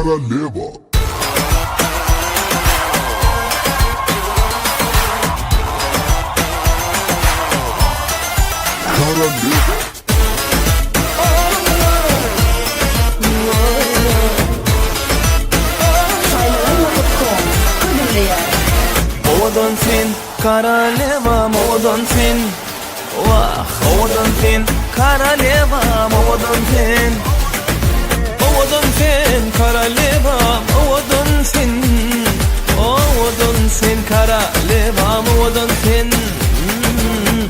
Королева. Королева. Ovadan sen koralevam, ovadan sen. Vah, ovadan sen koralevam, ovadan sen. Ovadan sen koralevam, ovadan sen. Ovadan sen koralevam, ovadan sen.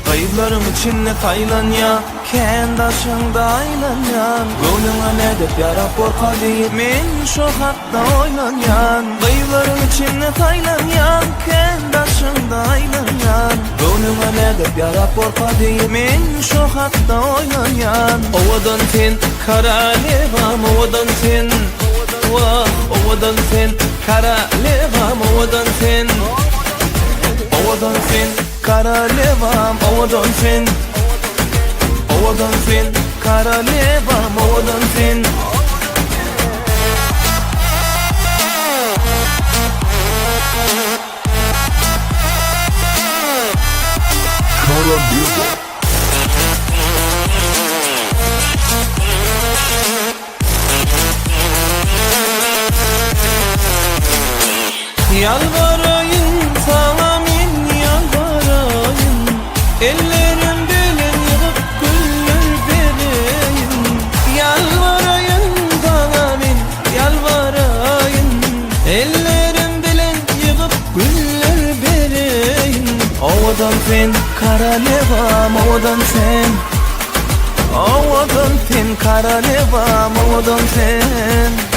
Kayıplarım içinde kaylan ya, kendi aşığında aylan ya. Gönlüne ne de yarab korkadı, men şu hatta oynan ya. Kayıplarım içinde kaylan ya, kendi aşığında aylan ya. Gönlüne ne de yarab korkadı, men şu hatta oynan ya. Ovadan sen koralevam, ovadan sen. Vah, ovadan sen koralevam, ovadan sen. Ovadan sen koralevam, ovadan sen. Ovadan sen koralevam, ovadan sen. Королева. Yalvarayım sana min yalvarayım, ellerim belin yığıp güller vereyim. Yalvarayım sana min yalvarayım, ellerim belin yığıp güller vereyim. Ovadan sen koralevam, ovadan sen. Ovadan sen koralevam, ovadan sen.